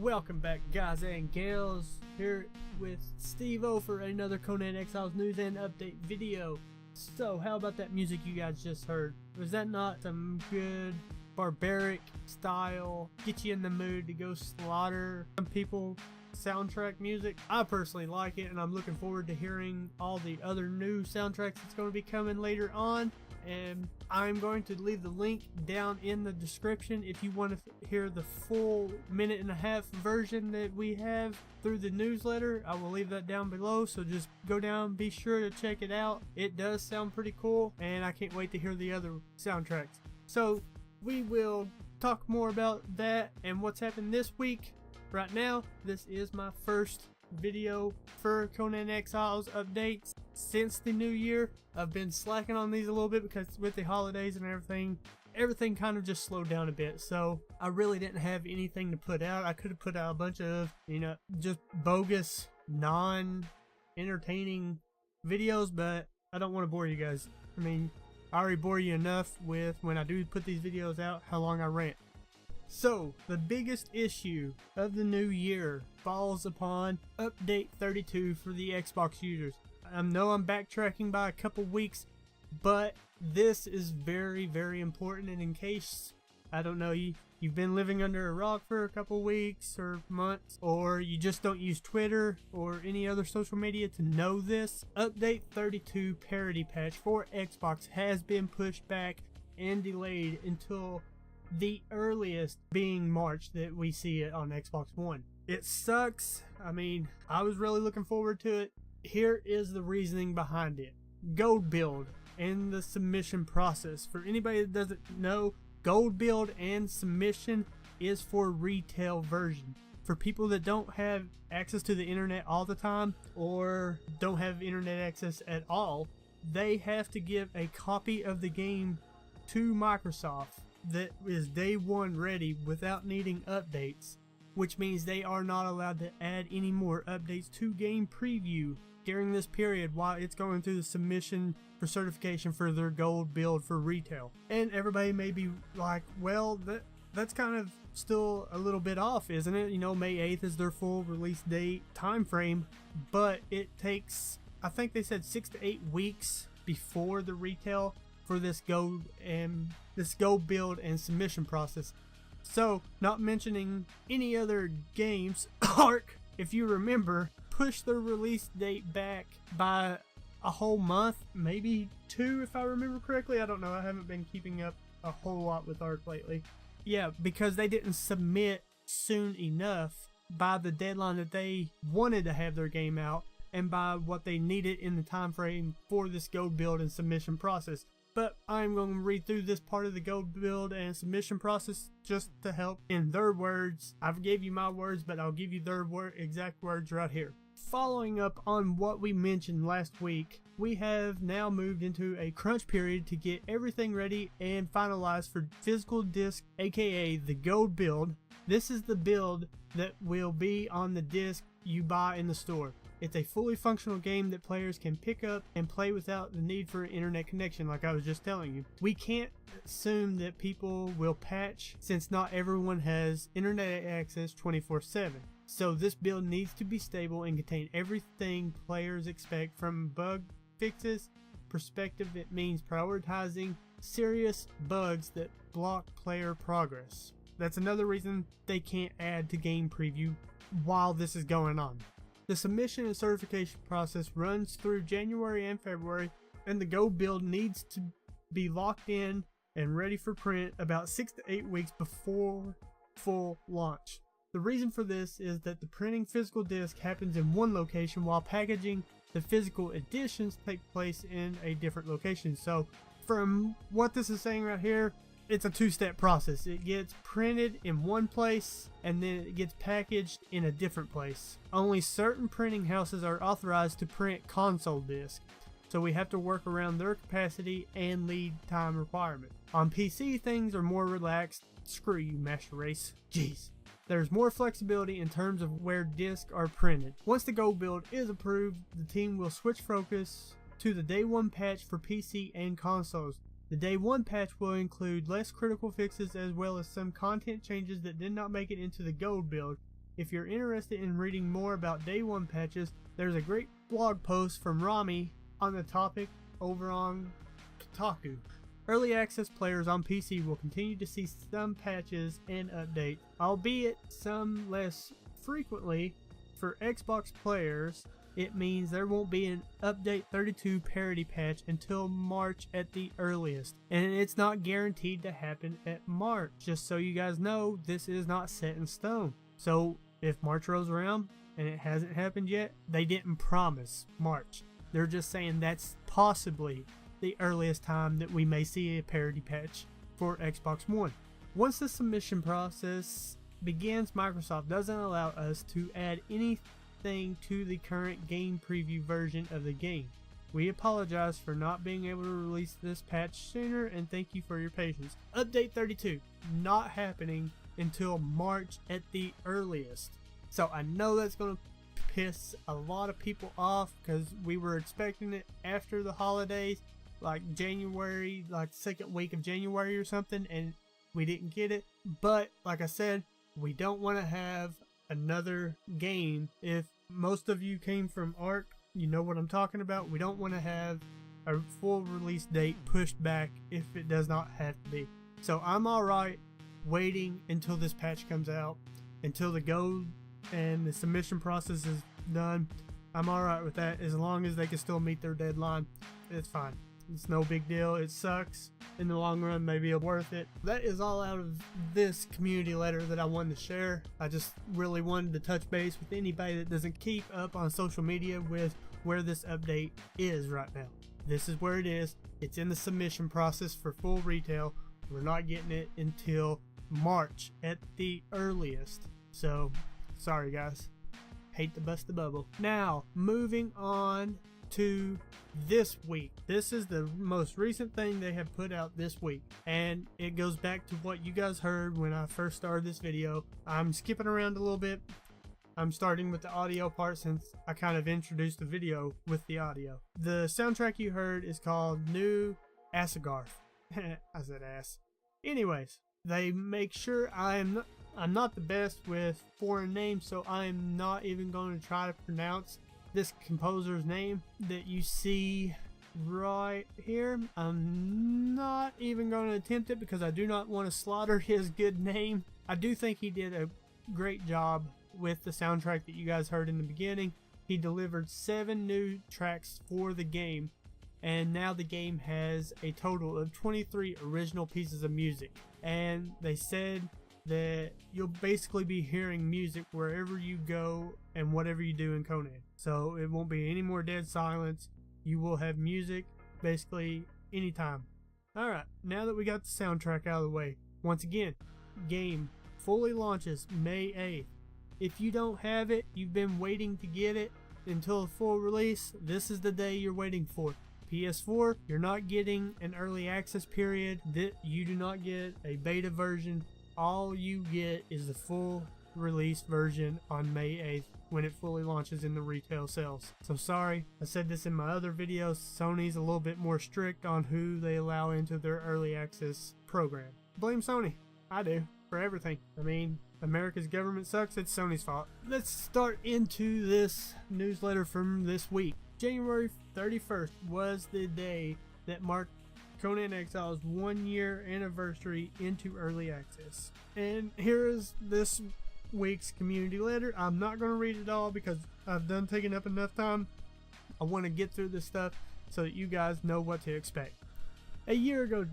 Welcome back, guys and gals, here with Steve-O for another Conan Exiles news and update video. So, how about that music you guys just heard? Was that not some good barbaric style, get you in the mood to go slaughter some people soundtrack music? I personally like it, and I'm looking forward to hearing all the other new soundtracks that's going to be coming later on. And I'm going to leave the link down in the description if you want to hear the full minute-and-a-half version that we have through the newsletter. I will leave that down below, so just go down, be sure to check it out. It does sound pretty cool, and I can't wait to hear the other soundtracks. So we will talk more about that and what's happened this week. Right now, this is my first video for Conan Exiles updates since the new year. I've been slacking on these a little bit because with the holidays and everything kind of just slowed down a bit, so I really didn't have anything to put out. I could have put out a bunch of, just bogus, non-entertaining videos, but I don't want to bore you guys. I mean, I already bore you enough with, when I do put these videos out, how long I rant. So, the biggest issue of the new year falls upon Update 32 for the Xbox users. I know I'm backtracking by a couple weeks, but this is very, very important, and in case, I don't know, you've been living under a rock for a couple weeks or months, or you just don't use Twitter or any other social media to know this, Update 32 parity patch for Xbox has been pushed back and delayed until the earliest being March that we see it on Xbox One. It sucks. I mean, I was really looking forward to it. Here is the reasoning behind it. Gold build and the submission process. For anybody that doesn't know, gold build and submission is for retail version. For people that don't have access to the internet all the time or don't have internet access at all, they have to give a copy of the game to Microsoft that is day one ready without needing updates, which means they are not allowed to add any more updates to game preview during this period while it's going through the submission for certification for their gold build for retail. And everybody may be like, well, that's kind of still a little bit off, isn't it? May 8th is their full release date time frame, but it takes, I think they said 6 to 8 weeks before the retail for this gold build and submission process. So, not mentioning any other games, Ark, if you remember, pushed their release date back by a whole month, maybe 2 if I remember correctly. I don't know, I haven't been keeping up a whole lot with Ark lately. Yeah, because they didn't submit soon enough by the deadline that they wanted to have their game out and by what they needed in the time frame for this gold build and submission process. But I'm going to read through this part of the gold build and submission process just to help in their words. I've gave you my words, but I'll give you their exact words right here. Following up on what we mentioned last week, we have now moved into a crunch period to get everything ready and finalized for physical disc, aka the gold build. This is the build that will be on the disc you buy in the store. It's a fully functional game that players can pick up and play without the need for an internet connection, like I was just telling you. We can't assume that people will patch since not everyone has internet access 24/7. So this build needs to be stable and contain everything players expect. From bug fixes perspective, it means prioritizing serious bugs that block player progress. That's another reason they can't add to game preview while this is going on. The submission and certification process runs through January and February, and the gold build needs to be locked in and ready for print about 6 to 8 weeks before full launch. The reason for this is that the printing physical disc happens in one location while packaging the physical editions take place in a different location. So from what this is saying right here, it's a two-step process. It gets printed in one place and then it gets packaged in a different place. Only certain printing houses are authorized to print console discs, so we have to work around their capacity and lead time requirement. On PC, things are more relaxed. Screw you, Master Race. Jeez. There's more flexibility in terms of where discs are printed. Once the gold build is approved, the team will switch focus to the day one patch for PC and consoles. The day one patch will include less critical fixes as well as some content changes that did not make it into the gold build. If you're interested in reading more about day one patches, there's a great blog post from Rami on the topic over on Kotaku. Early access players on PC will continue to see some patches and updates, albeit some less frequently. For Xbox players, it means there won't be an Update 32 parity patch until March at the earliest, and it's not guaranteed to happen at March. Just so you guys know, this is not set in stone. So if March rolls around and it hasn't happened yet, they didn't promise March. They're just saying that's possibly the earliest time that we may see a parity patch for Xbox One. Once the submission process begins, Microsoft doesn't allow us to add anything to the current game preview version of the game. We apologize for not being able to release this patch sooner, and thank you for your patience. Update 32 not happening until March at the earliest. So I know that's going to piss a lot of people off because we were expecting it after the holidays, like January, like second week of January or something, and we didn't get it. But like I said, we don't want to have another game. If most of you came from ARC, you know what I'm talking about. We don't want to have a full release date pushed back if it does not have to be. So I'm alright waiting until this patch comes out, until the go and the submission process is done. I'm alright with that as long as they can still meet their deadline. It's fine. It's no big deal. It sucks. In the long run, maybe it's worth it. That is all out of this community letter that I wanted to share. I just really wanted to touch base with anybody that doesn't keep up on social media with where this update is right now. This is where it is. It's in the submission process for full retail. We're not getting it until March at the earliest. So, sorry guys. Hate to bust the bubble. Now, moving on to this week. This is the most recent thing they have put out this week, and it goes back to what you guys heard when I first started this video. I'm skipping around a little bit. I'm starting with the audio part since I kind of introduced the video with the audio. The soundtrack you heard is called New Asagarth. I said ass. Anyways, they make sure I'm not the best with foreign names, so I'm not even going to try to pronounce this composer's name that you see right here. I'm not even going to attempt it because I do not want to slaughter his good name. I do think he did a great job with the soundtrack that you guys heard in the beginning. He delivered 7 new tracks for the game, and now the game has a total of 23 original pieces of music. And they said that you'll basically be hearing music wherever you go and whatever you do in Conan. So it won't be any more dead silence. You will have music basically anytime. Alright, now that we got the soundtrack out of the way, once again, game fully launches May 8th. If you don't have it, you've been waiting to get it until the full release, this is the day you're waiting for. PS4, you're not getting an early access period. You do not get a beta version. All you get is the full release version on May 8th when it fully launches in the retail sales. So sorry, I said this in my other videos, Sony's a little bit more strict on who they allow into their early access program. Blame Sony. I do. For everything. I mean, America's government sucks, it's Sony's fault. Let's start into this newsletter from this week. January 31st was the day that marked Conan Exiles 1 year anniversary into early access. And here is this week's community letter. I'm not going to read it all because I've done taking up enough time. I want to get through this stuff so that you guys know what to expect. A year ago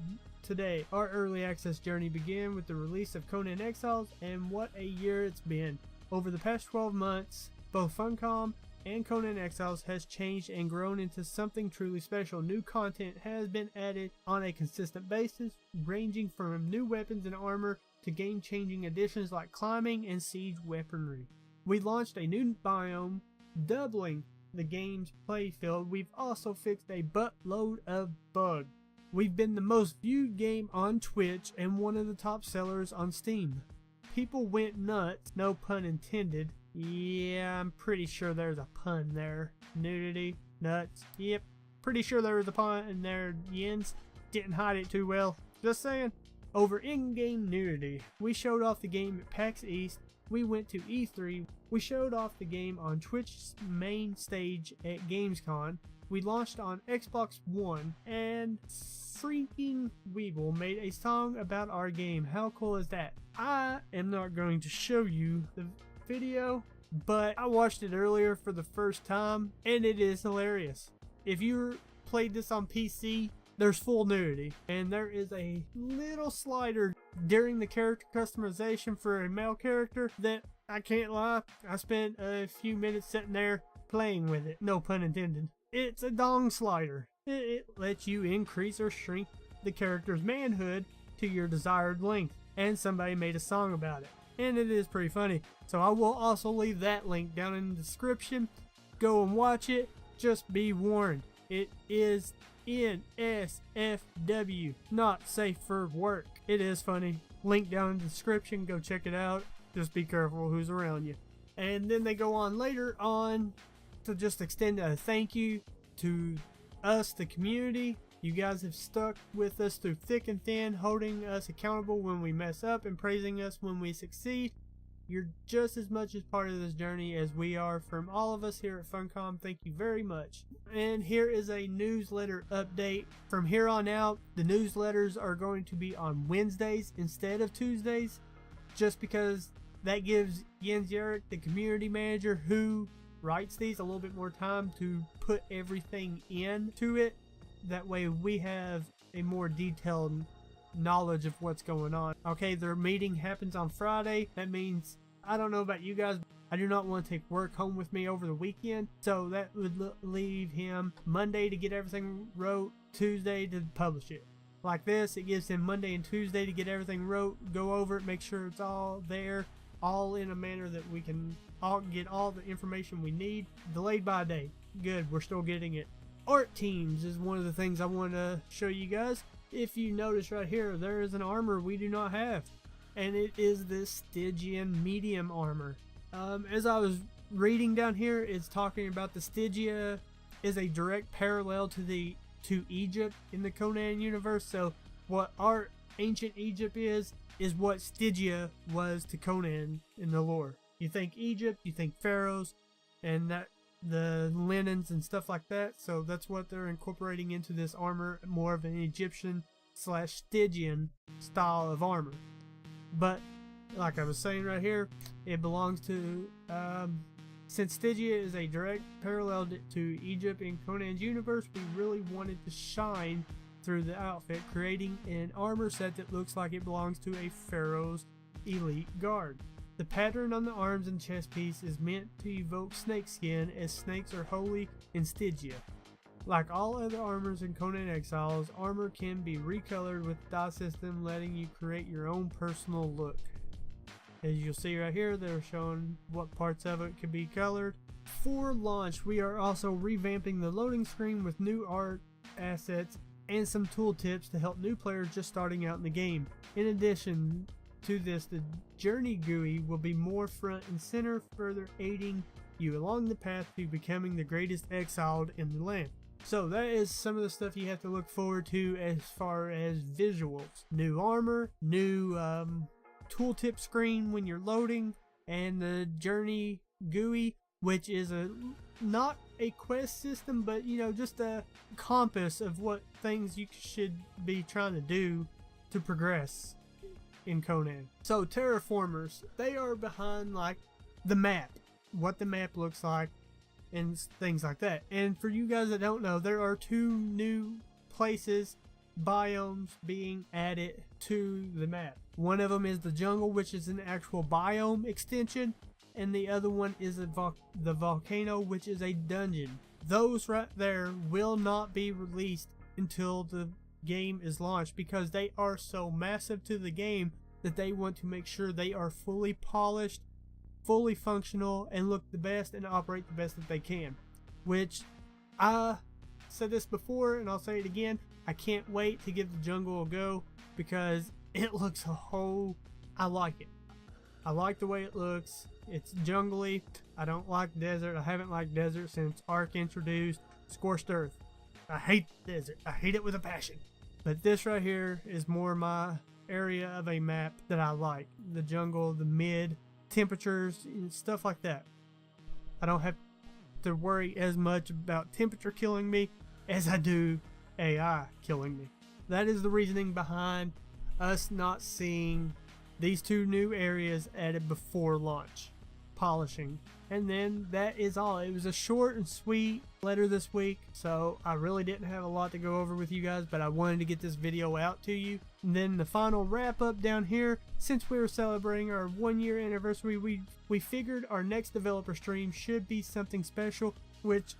today, our early access journey began with the release of Conan Exiles, and what a year it's been. Over the past 12 months, both Funcom and Conan Exiles has changed and grown into something truly special. New content has been added on a consistent basis, ranging from new weapons and armor to game-changing additions like climbing and siege weaponry. We launched a new biome, doubling the game's playfield. We've also fixed a buttload of bugs. We've been the most viewed game on Twitch and one of the top sellers on Steam. People went nuts, no pun intended. Yeah, I'm pretty sure there's a pun there. Nudity, nuts, yep. Pretty sure there was a pun in there, Yins. Didn't hide it too well. Just saying. Over in-game nudity, we showed off the game at PAX East we went to E3. We showed off the game on Twitch's main stage at Gamescom. We launched on Xbox One, and freaking Weeble made a song about our game. How cool is that? I am not going to show you the video, but I watched it earlier for the first time, and it is hilarious. If you played this on PC, there's full nudity, and there is a little slider during the character customization for a male character that, I can't lie, I spent a few minutes sitting there playing with it. No pun intended. It's a dong slider. It lets you increase or shrink the character's manhood to your desired length, and somebody made a song about it, and it is pretty funny. So I will also leave that link down in the description. Go and watch it. Just be warned, it is NSFW, not safe for work. It is funny. Link down in the description. Go check it out. Just be careful who's around you. And then they go on later on to just extend a thank you to us, the community. You guys have stuck with us through thick and thin, holding us accountable when we mess up and praising us when we succeed. You're just as much as part of this journey as we are. From all of us here at Funcom, thank you very much. And here is a newsletter update. From here on out, the newsletters are going to be on Wednesdays instead of Tuesdays, just because that gives Jens Erik, the community manager who writes these, a little bit more time to put everything into it. That way we have a more detailed knowledge of what's going on. Okay, their meeting happens on Friday. That means, I don't know about you guys, I do not want to take work home with me over the weekend, so that would leave him Monday to get everything wrote, Tuesday to publish it. Like this, it gives him Monday and Tuesday to get everything wrote, go over it, make sure it's all there, all in a manner that we can all get all the information we need. Delayed by a day. Good, we're still getting it. Art teams is one of the things I want to show you guys. If you notice right here, there is an armor we do not have, and it is this Stygian medium armor. As I was reading down here, it's talking about the Stygia is a direct parallel to Egypt in the Conan universe. So what our ancient Egypt is what Stygia was to Conan in the lore. You think Egypt, you think pharaohs, and that the linens and stuff like that. So that's what they're incorporating into this armor, more of an Egyptian / Stygian style of armor. But like I was saying right here, it belongs to since Stygia is a direct parallel to Egypt in Conan's universe, we really wanted to shine through the outfit, creating an armor set that looks like it belongs to a pharaoh's elite guard. The pattern on the arms and chest piece is meant to evoke snakeskin, as snakes are holy in Stygia. Like all other armors in Conan Exiles, armor can be recolored with the dye system, letting you create your own personal look. As you'll see right here, they're showing what parts of it could be colored. For launch, we are also revamping the loading screen with new art assets and some tooltips to help new players just starting out in the game. In addition to this, the journey GUI will be more front and center, further aiding you along the path to becoming the greatest exiled in the land. So that is some of the stuff you have to look forward to as far as visuals. New armor, new tooltip screen when you're loading, and the journey GUI, which is not a quest system, but just a compass of what things you should be trying to do to progress in Conan. So terraformers, they are behind like the map, what the map looks like and things like that. And for you guys that don't know, there are 2 new places, biomes being added to the map. One of them is the jungle, which is an actual biome extension, and the other one is the volcano, which is a dungeon. Those right there will not be released until the game is launched, because they are so massive to the game that they want to make sure they are fully polished, fully functional, and look the best and operate the best that they can. Which, I said this before and I'll say it again, I can't wait to give the jungle a go, because it looks I like it. I like the way it looks. It's jungly. I don't like desert. I haven't liked desert since Ark introduced Scorched Earth. I hate desert. I hate it with a passion. But this right here is more my area of a map that I like. The jungle, the mid, temperatures and stuff like that. I don't have to worry as much about temperature killing me as I do AI killing me. That is the reasoning behind us not seeing these two new areas added before launch. Polishing. And then that is all. It was a short and sweet letter this week, so I really didn't have a lot to go over with you guys, but I wanted to get this video out to you. And then the final wrap up down here, since we were celebrating our 1-year anniversary, we figured our next developer stream should be something special, which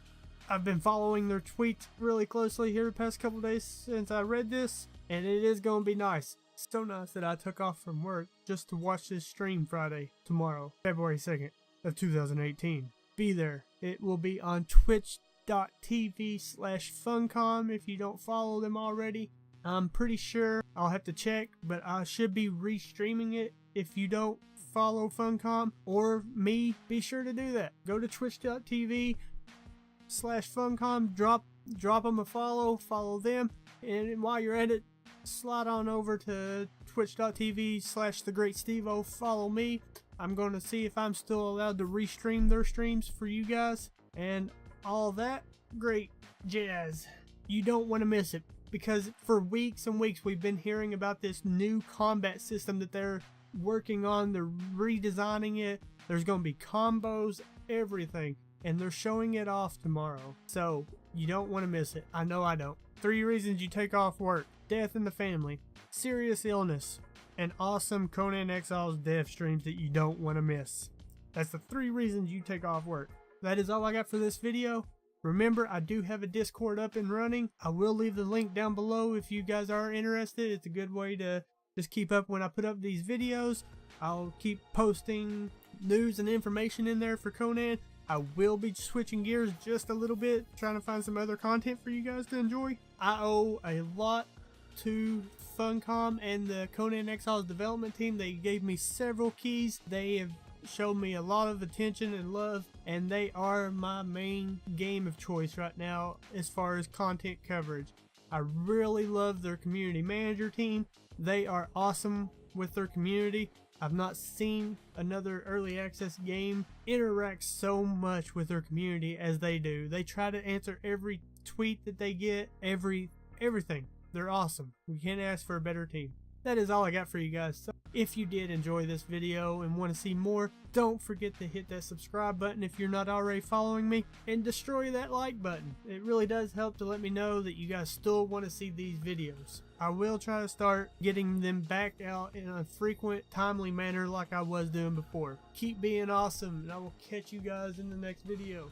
I've been following their tweets really closely here the past couple days since I read this, and it is going to be nice. So nice that I took off from work just to watch this stream Friday, tomorrow, February 2nd of 2018. Be there. It will be on twitch.tv/Funcom if you don't follow them already. I'm pretty sure, I'll have to check, but I should be restreaming it if you don't follow Funcom or me. Be sure to do that. Go to twitch.tv/Funcom, drop them a follow them, and while you're at it, slide on over to twitch.tv/TheGreatStevo, follow me. I'm going to see if I'm still allowed to restream their streams for you guys and all that great jazz. You don't want to miss it, because for weeks and weeks we've been hearing about this new combat system that they're working on. They're redesigning it. There's going to be combos, everything, and they're showing it off tomorrow. So you don't want to miss it. I know I don't. 3 reasons you take off work: death in the family, serious illness, and awesome Conan Exiles dev streams that you don't want to miss. That's the 3 reasons you take off work. That is all I got for this video. Remember, I do have a Discord up and running. I will leave the link down below if you guys are interested. It's a good way to just keep up when I put up these videos. I'll keep posting news and information in there for Conan. I will be switching gears just a little bit, trying to find some other content for you guys to enjoy. I owe a lot to Funcom and the Conan Exiles development team. They gave me several keys. They have showed me a lot of attention and love, and they are my main game of choice right now as far as content coverage. I really love their community manager team. They are awesome with their community. I've not seen another early access game interact so much with their community as they do. They try to answer every tweet that they get, everything. They're awesome. We can't ask for a better team. That is all I got for you guys. So if you did enjoy this video and want to see more, don't forget to hit that subscribe button if you're not already following me, and destroy that like button. It really does help to let me know that you guys still want to see these videos. I will try to start getting them back out in a frequent, timely manner like I was doing before. Keep being awesome, and I will catch you guys in the next video.